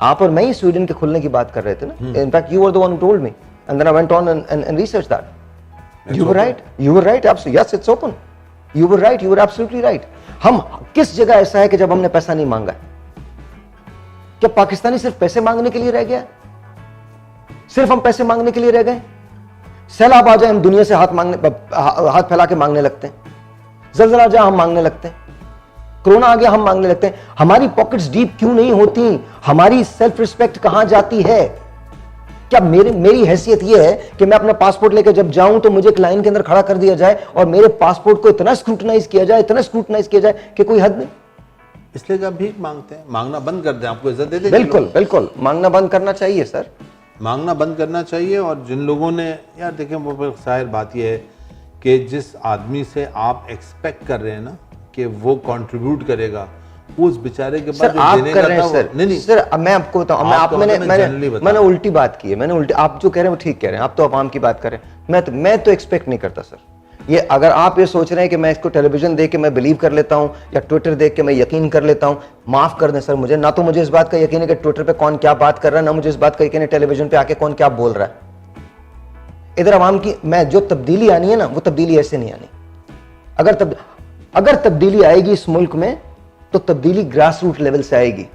आप और मैं ही स्वीडन के खुलने की बात कर रहे थे ना. In fact you were the one who told me and then I went on and research that. You were right, you were right. Yes, it's open. You were right, you were absolutely right. हम किस जगह ऐसा है कि जब हमने पैसा नहीं मांगा? क्या पाकिस्तानी सिर्फ पैसे मांगने के लिए रह गया? सिर्फ हम पैसे मांगने के लिए रह गए? सैलाब आ जाए हम दुनिया से हाथ फैला के मांगने लगते हैं. ज़लज़ला आ जाए हम मांगने लगते हैं. कोरोना आ गया हम मांगने लगते हैं. हमारी पॉकेट्स डीप क्यों नहीं होती? हमारी सेल्फ रिस्पेक्ट कहां जाती है? क्या मेरी हैसियत यह है कि मैं अपना पासपोर्ट लेकर जब जाऊं तो मुझे एक लाइन के अंदर खड़ा कर दिया जाए और मेरे पासपोर्ट को इतना स्क्रूटनाइज किया जाए कि कोई हद नहीं? इसलिए आप भीख मांगते हैं. मांगना बंद कर दें, आपको इज्जत दे देंगे. बिल्कुल बिल्कुल, मांगना बंद करना चाहिए सर. मांगना बंद करना चाहिए. और जिन लोगों ने, यार देखें, वो जाहिर बात यह है कि जिस आदमी से आप एक्सपेक्ट कर रहे हैं ना कि वो कंट्रीब्यूट करेगा, उस बेचारे के पास जो देने का था, सर नहीं सर, मैं आपको बताऊं, मैंने उल्टी बात की है. आप जो कह रहे हैं वो ठीक कह रहे हैं. आप तो आवाम की बात कर रहे हैं. मैं तो एक्सपेक्ट नहीं करता सर. ये अगर आप ये सोच रहे हैं कि मैं इसको टेलीविजन देख के मैं बिलीव कर लेता हूं या ट्विटर देख के मैं यकीन कर लेता हूं, माफ कर दें सर. मुझे ना तो मुझे इस बात का यकीन है कि ट्विटर पे कौन क्या बात कर रहा है, ना मुझे इस बात का यकीन है टेलीविजन पे आके कौन क्या बोल रहा है. इधर आवाम की जो तब्दीली आनी है ना, वो तब्दीली ऐसे नहीं आनी. अगर तब्दीली आएगी इस मुल्क में तो तब्दीली ग्रास रूट लेवल से आएगी.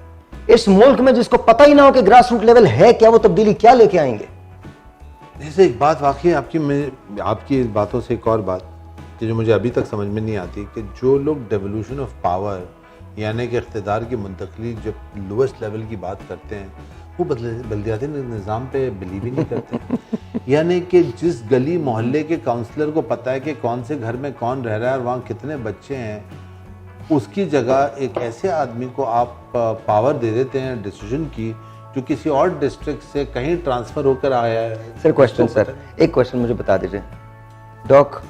इस मुल्क में जिसको पता ही ना हो कि ग्रास रूट लेवल है क्या, वो तब्दीली क्या लेके आएंगे? जैसे एक बात वाकई आपकी बातों से एक और बात कि जो मुझे अभी तक समझ में नहीं आती कि जो लोग डेवोल्यूशन ऑफ पावर यानी कि इख्तिदार की मुंतकली जब लोएस्ट लेवल की बात करते हैं, वो बल्दियाती निज़ाम पे बिलीव ही नहीं करते. यानी कि जिस गली मोहल्ले के काउंसलर को पता है कि कौन से घर में कौन रह रहा है और वहाँ कितने बच्चे हैं, उसकी जगह एक ऐसे आदमी को आप पावर दे देते हैं डिसीजन की जो किसी और डिस्ट्रिक्ट से कहीं ट्रांसफ़र होकर आया है. सर क्वेश्चन, सर एक क्वेश्चन मुझे बता दीजिए. डॉक,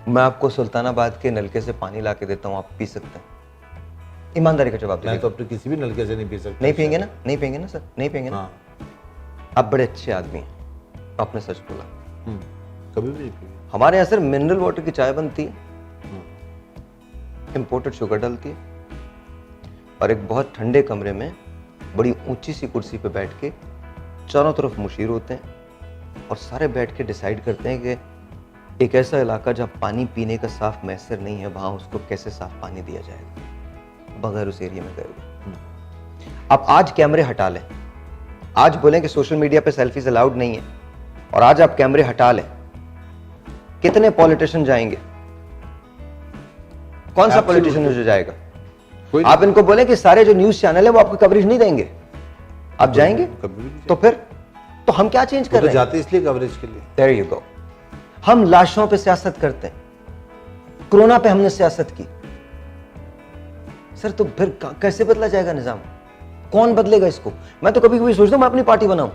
मैं आपको सुल्तानाबाद के नलके से पानी ला के देता हूँ, आप पी सकते हैं? ईमानदारी का जवाब दीजिए. मैं तो अपने किसी भी नलके से नहीं पी सकता. नहीं पियेंगे ना? नहीं पियेंगे ना सर? नहीं पियेंगे ना? आप बड़े अच्छे आदमी हैं, आपने सच बोला. कभी भी नहीं पी. हमारे यहाँ सर मिनरल वाटर की चाय बनती है, इंपोर्टेड शुगर डलती है, और एक बहुत ठंडे कमरे में बड़ी ऊंची सी कुर्सी पे बैठ के चारों तरफ मुशीर होते हैं और सारे बैठ के डिसाइड करते हैं कि एक ऐसा इलाका जहाँ पानी पीने का साफ मैसर नहीं है, वहां उसको कैसे साफ पानी दिया जाएगा बगैर उस एरिया में गए. आप आज कैमरे हटा लें, आज बोलें कि सोशल मीडिया पे सेल्फीज अलाउड नहीं है, और आज आप कैमरे हटा लें, कितने पॉलिटिशियन जाएंगे? कौन सा पॉलिटिशियन जो जाएगा? आप इनको बोले कि सारे जो न्यूज चैनल है वो आपको कवरेज नहीं देंगे, आप जाएंगे? तो फिर तो हम क्या चेंज कर रहे हैं? जाते इसलिए कवरेज के लिए. There you go. हम लाशों पे सियासत करते हैं. कोरोना पे हमने सियासत की सर, तो फिर कैसे बदला जाएगा निजाम? कौन बदलेगा इसको? मैं तो कभी कभी सोचता हूं मैं अपनी पार्टी बनाऊं.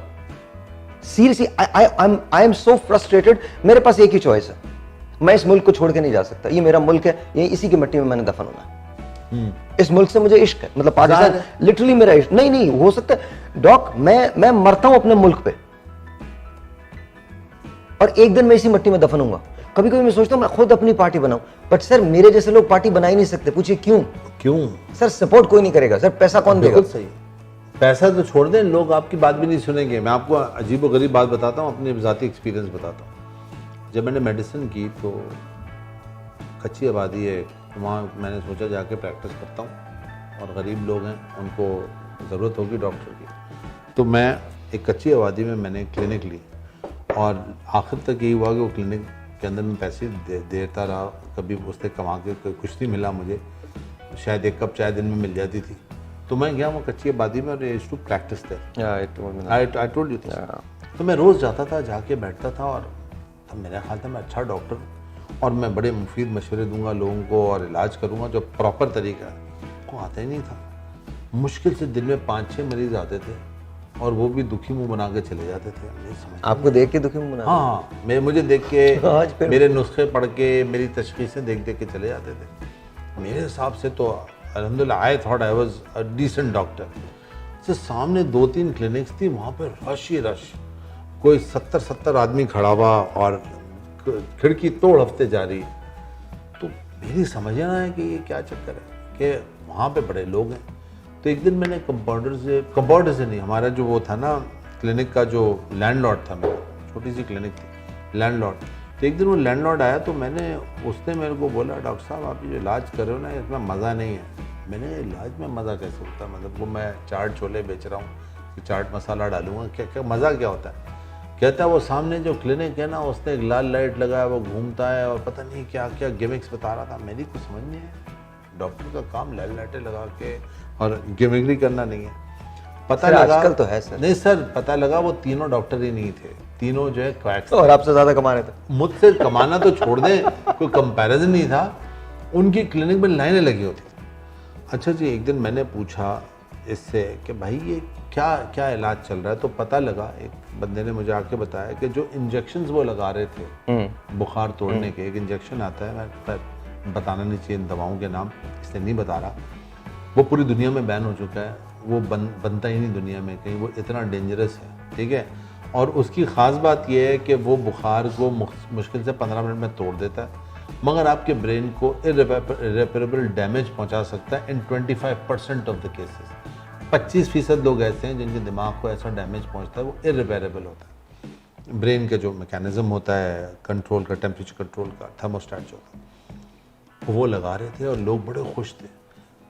Seriously I am so frustrated. मेरे पास एक ही चॉइस है, मैं इस मुल्क को छोड़ के नहीं जा सकता. ये मेरा मुल्क है, ये इसी की मिट्टी में मैंने दफन होना है. इस मुल्क से मुझे इश्क है, मतलब पाकिस्तान लिटरली मेरा इश्क. नहीं हो सकता डॉक, मैं मरता हूं अपने मुल्क पे और एक दिन मैं इसी मिट्टी में दफन होऊंगा. कभी कभी मैं सोचता हूं मैं खुद अपनी पार्टी बनाऊं, बट सर मेरे जैसे लोग पार्टी बना ही नहीं सकते. पूछिए क्यों? सर सपोर्ट कोई नहीं करेगा. सर पैसा कौन देगा? सही, पैसा तो छोड़ दें, लोग आपकी बात भी नहीं सुनेंगे. मैं आपको अजीब व गरीब बात बताता हूँ, अपनी ज़ाती एक्सपीरियंस बताता हूँ. जब मैंने मेडिसिन की तो कच्ची आबादी है, तो वहाँ मैंने सोचा जाके प्रैक्टिस करता हूँ, और गरीब लोग हैं, उनको ज़रूरत होगी डॉक्टर की. तो मैं एक कच्ची आबादी में मैंने क्लिनिक ली, और आखिर तक यही हुआ कि वो क्लिनिक के अंदर मैं पैसे देता रहा. कभी उससे कमा के कुछ नहीं मिला मुझे, शायद एक कप चाय दिन में मिल जाती थी. तो मैं गया वो कच्ची आबादी में और used to practice there. I told you. तो मैं रोज़ जाता था, जाके बैठता था, और तब मेरा ख्याल था मैं अच्छा डॉक्टर और मैं बड़े मुफीद मशवरे दूंगा लोगों को और इलाज करूंगा जो प्रॉपर तरीका है. को आता ही नहीं था. मुश्किल से दिन में 5-6 मरीज आते थे, और वो भी दुखी मुंह बना के चले जाते थे. आपको देख के दुखी मुंह बना? हाँ, मुझे देख के मेरे नुस्खे पढ़ के मेरी तशखीसें देख के चले जाते थे. मेरे हिसाब से तो अल्हम्दुलिल्लाह I thought I was a decent doctor. से सामने 2-3 क्लिनिक्स थी, वहाँ पर रश ही रश, कोई 70 आदमी खड़ा हुआ और खिड़की तोड़ हफ्ते जारी. तो मेरी समझ ना है कि ये क्या चक्कर है कि वहाँ पे बड़े लोग हैं. तो एक दिन मैंने कंपाउंडर से नहीं, हमारा जो वो था ना क्लिनिक का जो लैंडलॉर्ड था, मेरा छोटी सी क्लिनिक थी, लैंडलॉर्ड। तो एक दिन वो लैंडलॉर्ड आया तो उसने मेरे को बोला, डॉक्टर साहब आप ये जो इलाज कर रहे हो ना इसमें मज़ा नहीं है। मैंने इलाज में मज़ा कैसे होता है, मतलब वो मैं चाट छोले बेच रहा हूँ कि चाट मसाला डालूंगा, क्या मज़ा क्या होता है। कहता है वो सामने जो क्लिनिक है ना उसने एक लाल लाइट लगाया, वो घूमता है और पता नहीं क्या क्या गिमिक्स बता रहा था, मेरी कुछ समझ नहीं है। डॉक्टर का काम लाल लाइटें लगा के और गिमिक्री करना नहीं है। पता लगा आजकल तो है सर। नहीं सर, पता लगा वो तीनों डॉक्टर ही नहीं थे, तीनों जो है क्वैक्स और आपसे ज्यादा कमा रहे थे। मुझसे कमाना तो छोड़ दें, कोई कंपैरिजन नहीं था। उनकी क्लिनिक में लाइनें लगी होती थी। अच्छा जी, एक दिन मैंने पूछा इससे कि भाई ये क्या क्या इलाज चल रहा है, तो पता लगा एक बंदे ने मुझे आके बताया कि जो इंजेक्शंस वो लगा रहे थे बुखार तोड़ने के, एक इंजेक्शन आता है, मैं बताना नहीं चाहिए इन दवाओं के नाम, इसलिए नहीं बता रहा, वो पूरी दुनिया में बैन हो चुका है, वो बनता ही नहीं दुनिया में कहीं, वो इतना डेंजरस है, ठीक है। और उसकी ख़ास बात यह है कि वो बुखार को मुश्किल से 15 मिनट में तोड़ देता है, मगर आपके ब्रेन को इरेपरेबल डैमेज पहुंचा सकता है इन 25% ऑफ द केसेस। 25% लोग ऐसे हैं जिनके दिमाग को ऐसा डैमेज पहुंचता है, वो इरेपरेबल होता है। ब्रेन का जो मैकेनिज्म होता है कंट्रोल का, टेम्परेचर कंट्रोल का, थर्मोस्टेट जो होता है, वो लगा रहे थे और लोग बड़े खुश थे।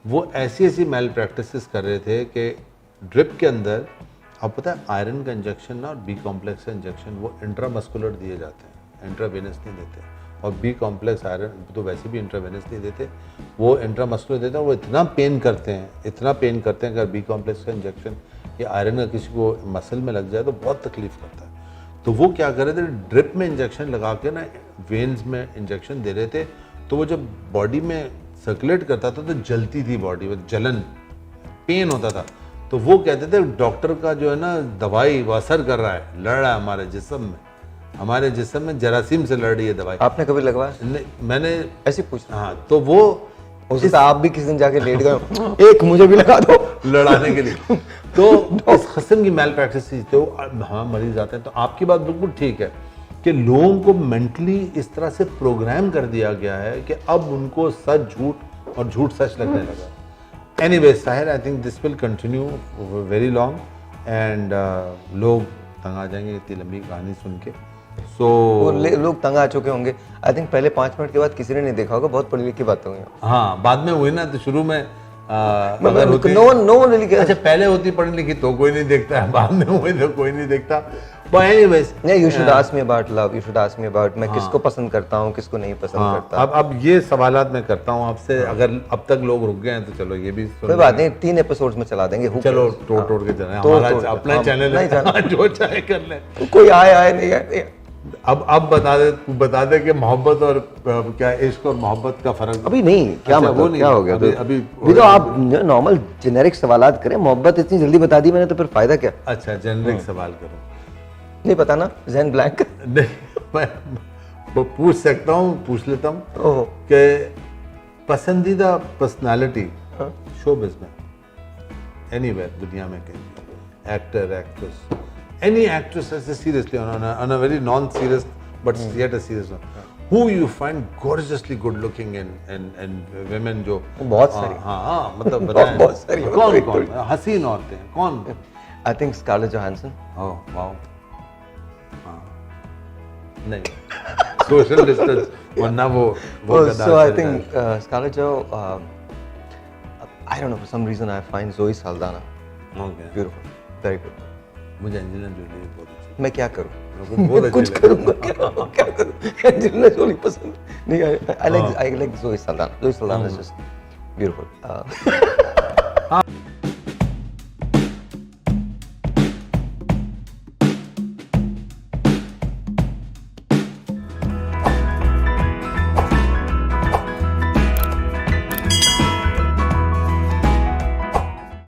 वो ऐसी मैल प्रैक्टिसेस कर रहे थे कि ड्रिप के अंदर, अब पता है आयरन का इंजेक्शन ना और बी कॉम्प्लेक्स का इंजेक्शन वो इंट्रामस्कुलर दिए जाते हैं, इंट्रावेनस नहीं देते। और बी कॉम्प्लेक्स आयरन तो वैसे भी इंट्रावेनस नहीं देते, वो इंट्रामस्कुलर देते हैं। वो इतना पेन करते हैं अगर बी कॉम्प्लेक्स का इंजेक्शन या आयरन का किसी को मसल में लग जाए तो बहुत तकलीफ करता है। तो वो क्या कर रहे थे, ड्रिप में इंजेक्शन लगा के ना वेन्स में इंजेक्शन दे रहे थे, तो वो जब बॉडी में सर्कुलेट करता था तो जलती थी बॉडी, वो जलन, पेन होता था। तो वो कहते थे डॉक्टर का जो है ना दवाई वो असर कर रहा है, लड़ रहा है हमारे जिस्म में जरासीम से लड़ रही है दवाई। आपने कभी लगवाया? मैंने ऐसे पूछा। हाँ, तो वो हो सकता है आप भी किसी दिन जाके लेट गए, एक मुझे भी लगा दो लड़ाने के लिए। तो इस किस्म की मैल प्रैक्टिस तो हाँ मरीज आते हैं। तो आपकी बात बिल्कुल ठीक है कि लोगों को मेंटली इस तरह से प्रोग्राम कर दिया गया है कि अब उनको सच झूठ और झूठ सच लगने लगा। Anyway Sahir, I think this will continue very long and लोग तंग आ जाएंगे इतनी लंबी कहानी सुन के। लोग तंग आ चुके होंगे। आई थिंक पहले 5 मिनट के बाद किसी ने नहीं देखा होगा, बहुत पढ़ी लिखी बातें हुई। हाँ, बाद में हुई ना, तो शुरू में नो वन रियली केयर्स। अच्छा, पहले होती पढ़ी लिखी तो कोई नहीं देखता है, बाद में हुई तो कोई नहीं देखता। But anyways, you should ask me about love. You should ask me about मैं किसको पसंद करता हूँ, किसको नहीं पसंद करता। अब ये सवालात मैं करता हूँ आपसे। अगर अब तक लोग रुक गए हैं तो चलो ये भी कोई बात नहीं, 3 एपिसोड्स में चला देंगे। चलो तोड़ के चले, हमारा अपना चैनल है, जो चाहे कर ले, कोई आए नहीं आए। अब बता दे कि मोहब्बत और क्या इश्क और मोहब्बत का फर्क अभी नहीं, क्या मतलब क्या हो गया? अभी तो आप नॉर्मल जेनेरिक सवालात करें। मोहब्बत इतनी जल्दी बता दी मैंने तो फिर फायदा क्या? अच्छा, जेनेरिक सवाल करो। नहीं पता ना, ज़हन ब्लैंक। नहीं, मैं पूछ सकता हूँ, पूछ लेता हूँ कि पसंदीदा पर्सनालिटी शोबिज़ में एनीवेयर दुनिया में कहीं, actor, actress, any actress, seriously on a very non-serious but yet a serious one, who you find gorgeously good looking and women जो बहुत सारी, हाँ मतलब बताएं बहुत सारी, कौन हसीन औरतें हैं कौन? I think Scarlett Johansson. Oh wow, हाँ नहीं social distance वरना वो so I think Scarlett Jo, I don't know, for some reason I find Zoe Saldana beautiful, very good. मुझे एंजेलिना जोली बहुत अच्छी। मैं क्या करूं? बहुत कुछ करूंगा क्या करूं? एंजेलिना जोली पसंद नहीं। I like Zoe Saldana. Zoe Saldana is just beautiful.